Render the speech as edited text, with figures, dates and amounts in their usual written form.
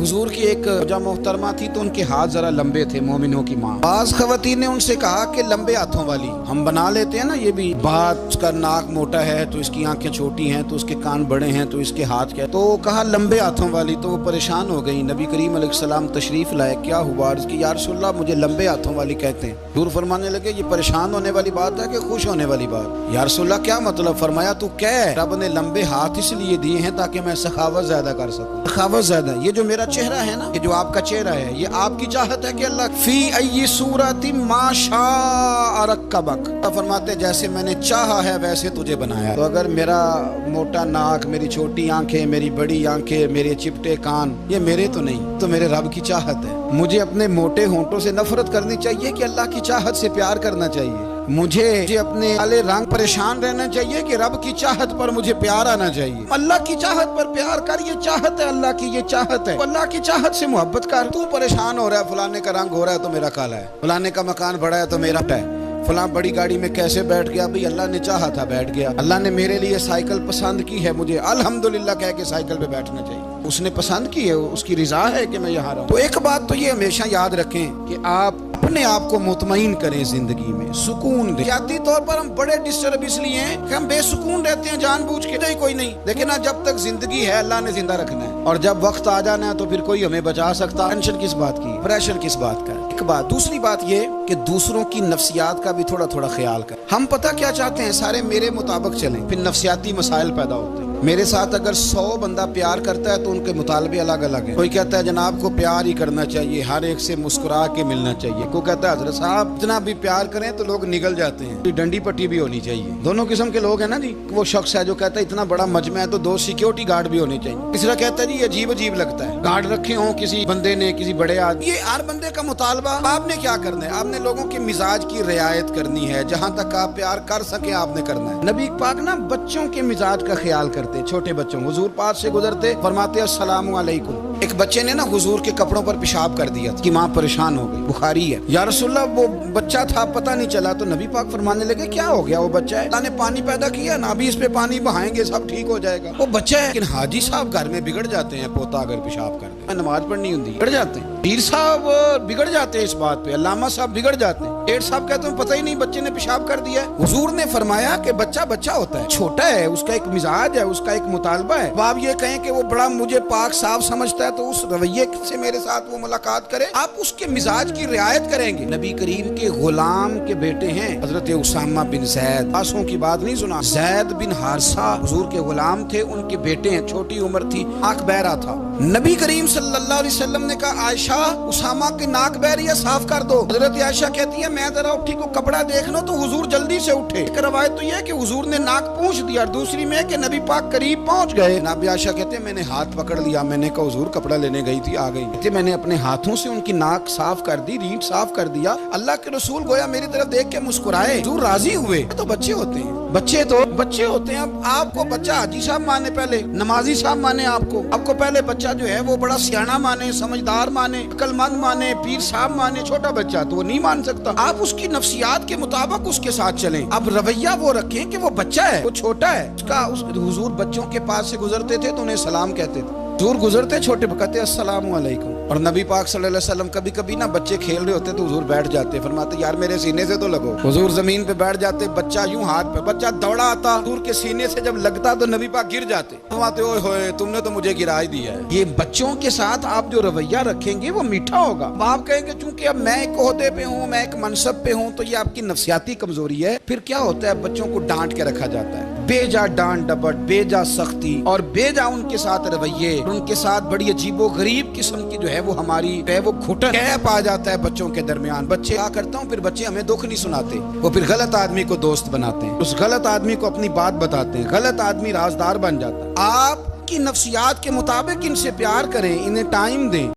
हुजूर की एक जब मोहतरमा थी तो उनके हाथ जरा लंबे थे, मोमिनों की माँ। बाज खवातीन ने उनसे कहा कि लंबे हाथों वाली, हम बना लेते हैं ना ये भी, बात उसका नाक मोटा है तो इसकी आंखें छोटी हैं तो उसके कान बड़े हैं तो इसके हाथ क्या, तो कहा लंबे हाथों वाली। तो वो परेशान हो गई। नबी करीम अलैहिस्सलाम तशरीफ लाए, क्या हुआ? अर्ज़ की या रसूलल्लाह मुझे लंबे हाथों वाली कहते हैं। हुजूर फरमाने लगे ये परेशान होने वाली बात है कि खुश होने वाली बात? या रसूलल्लाह क्या मतलब? फरमाया तू कह, रब ने लंबे हाथ इसलिए दिए हैं ताकि मैं सखावत ज्यादा कर सकूं। सखावत ज्यादा, ये जो मेरा चेहरा है ना, ये जो आपका चेहरा है, ये आपकी चाहत है कि अल्लाह फी अय्यि सूरति मा शाअ रक्कबक, फरमाते जैसे मैंने चाहा है वैसे तुझे बनाया। तो अगर मेरा मोटा नाक, मेरी छोटी आंखें, मेरी बड़ी आंखें, मेरे चिपटे कान, ये मेरे तो नहीं, तो मेरे रब की चाहत है। मुझे अपने मोटे होंठों से नफरत करनी चाहिए कि अल्लाह की चाहत से प्यार करना चाहिए? मुझे अपने काले रंग परेशान रहना चाहिए कि रब की चाहत पर मुझे प्यार आना चाहिए? अल्लाह की चाहत पर प्यार कर, ये चाहत है अल्लाह की, ये चाहत है। अल्लाह की चाहत से मोहब्बत कर। तू परेशान हो रहा है, फलाने का रंग हो रहा है तो मेरा काला है, फलाने का मकान बड़ा है तो मेरा है, फलां बड़ी गाड़ी में कैसे बैठ गया? भाई अल्लाह ने चाहा था बैठ गया। अल्लाह ने मेरे लिए साइकिल पसंद की है, मुझे अल्हम्दुलिल्लाह कह के साइकिल पे बैठना चाहिए। उसने पसंद की है, उसकी रिजा है कि मैं यहाँ रहूं। तो एक बात तो ये हमेशा याद रखें कि आप अपने आप को मुतमईन करें, जिंदगी में सुकून दें। सियाती तौर पर हम बड़े डिस्टर्ब इसलिए हैं कि हम बेसुकून रहते हैं जानबूझ के, नहीं कोई नहीं। लेकिन जब तक जिंदगी है अल्लाह ने जिंदा रखना है, और जब वक्त आ जाना है तो फिर कोई हमें बचा सकता। टेंशन किस बात की, प्रेशर किस बात का? एक बात। दूसरी बात ये कि दूसरों की नफ्सियात का भी थोड़ा थोड़ा ख्याल कर। हम पता क्या चाहते हैं, सारे मेरे मुताबिक चलें, फिर नफ्सियाती मसाइल पैदा होते हैं। मेरे साथ अगर 100 बंदा प्यार करता है तो उनके मुतालबे अलग अलग हैं। कोई कहता है जनाब को प्यार ही करना चाहिए, हर एक से मुस्कुरा के मिलना चाहिए। कोई कहता है हजरत साहब जितना भी प्यार करें तो लोग निगल जाते हैं, डंडी पट्टी भी होनी चाहिए। दोनों किस्म के लोग हैं ना जी। वो शख्स है जो कहता है इतना बड़ा मजमा है तो 2 सिक्योरिटी गार्ड भी होने चाहिए। तीसरा कहता है जी अजीब अजीब लगता है, गार्ड रखे हों किसी बंदे ने, किसी बड़े आदमी। ये हर बंदे का मुतालबा। आपने क्या करना है? आपने लोगों के मिजाज की रियायत करनी है। जहाँ तक आप प्यार कर सके आपने करना है। नबी पाक ना बच्चों के मिजाज का ख्याल करते, छोटे बच्चों। हुजूर पास से गुजरते, फरमाते अस्सलामु अलैकुम। एक बच्चे ने ना हुजूर के कपड़ों पर पेशाब कर दिया, कि माँ परेशान हो गई, बुखारी है। या रसूलल्लाह वो बच्चा था, पता नहीं चला। तो नबी पाक फरमाने लगे क्या हो गया? वो बच्चा है, अल्लाह ने पानी पैदा किया ना, अभी इस पे पानी बहाएंगे सब ठीक हो जाएगा। वो बच्चा है। लेकिन हाजी साहब घर में बिगड़ जाते हैं, पोता अगर पेशाब कर दे, नमाज पढ़नी होती है, बिगड़ जाते हैं। पीर साहब बिगड़ जाते हैं इस बात पे, अल्लामा साहब बिगड़ जाते हैं। सेठ साहब कहते हैं पता ही नहीं बच्चे ने पेशाब कर दिया है। हुजूर ने फरमाया कि बच्चा बच्चा होता है, छोटा है, उसका एक मिजाज है, उसका एक मुतालबा है। अब आप ये कहें कि वो बड़ा मुझे पाक साफ समझता है तो उस रवैये से मेरे साथ वो मुलाकात करे, आप उसके मिजाज की रियायत करेंगे। नबी करीम के गुलाम के बेटे हैं हजरत उसामा बिन जैद, आंसुओं की बात नहीं सुना, जैद बिन हारिसा हुजूर के गुलाम थे, उनके बेटे हैं। छोटी उम्र थी, आंख बहरा था। नबी करीम सल्लल्लाहु अलैहि वसल्लम ने कहा आयशा उसामा की नाक बह रही है, साफ कर दो। हजरत आयशा कहती है मैं जरा उठी को कपड़ा देख लो, तो हुजूर जल्दी से उठे। एक रवायत तो यह कि हुजूर ने नाक पूंछ दिया, और दूसरी में कि नबी पाक करीब पहुंच गए। नबी आयशा कहते हैं मैंने हाथ पकड़ लिया, मैंने कहा हुजूर कपड़ा लेने गई थी आ गई। कहते मैंने अपने हाथों से उनकी नाक साफ कर दी, रीढ़ साफ कर दिया। अल्लाह के रसूल गोया मेरी तरफ देख के मुस्कुराए, हुजूर राजी हुए। तो बच्चे होते हैं, बच्चे होते हैं। अब आपको बच्चा हाजी साहब माने, पहले नमाजी साहब माने, आपको पहले बच्चा जो है वो बड़ा सियाना माने, समझदार माने, अक्लमंद माने, पीर साहब माने। छोटा बच्चा तो वो नहीं मान सकता। आप उसकी नफ्सियात के मुताबिक उसके साथ चलें। अब रवैया वो रखें कि वो बच्चा है, वो छोटा है। हुजूर बच्चों के पास से गुजरते थे तो उन्हें सलाम कहते थे। हुजूर गुजरते छोटे कहते अस्सलामु अलैकुम। और नबी पाक सल्लल्लाहु अलैहि वसल्लम कभी कभी ना बच्चे खेल रहे होते तो हुजूर बैठ जाते, फरमाते यार मेरे सीने से तो लगो। हुजूर जमीन पे बैठ जाते, बच्चा यूं हाथ पे, बच्चा दौड़ा आता, हुजूर के सीने से जब लगता तो नबी पाक गिर जाते, फरमाते ओए होए तुमने तो मुझे गिरा ही दिया है। ये बच्चों के साथ आप जो रवैया रखेंगे वो मीठा होगा। अब आप कहेंगे चूंकि अब मैं एक ओहदे पे हूँ, मैं एक मनसब पे हूँ, तो ये आपकी नफ्सियाती कमजोरी है। फिर क्या होता है, बच्चों को डांट के रखा जाता है, बेजा डांट डपट, बेजा सख्ती और बेजा उनके साथ रवैये, उनके साथ बड़ी अजीबो गरीब किस्म की जो है वो हमारी वो घुटन गैप आ जाता है बच्चों के दरमियान। बच्चे क्या करता हूँ, फिर बच्चे हमें दुख नहीं सुनाते, वो फिर गलत आदमी को दोस्त बनाते हैं, उस गलत आदमी को अपनी बात बताते हैं, गलत आदमी राजदार बन जाता है। आपकी नफ्सियात के मुताबिक इनसे प्यार करें, इन्हें टाइम दें।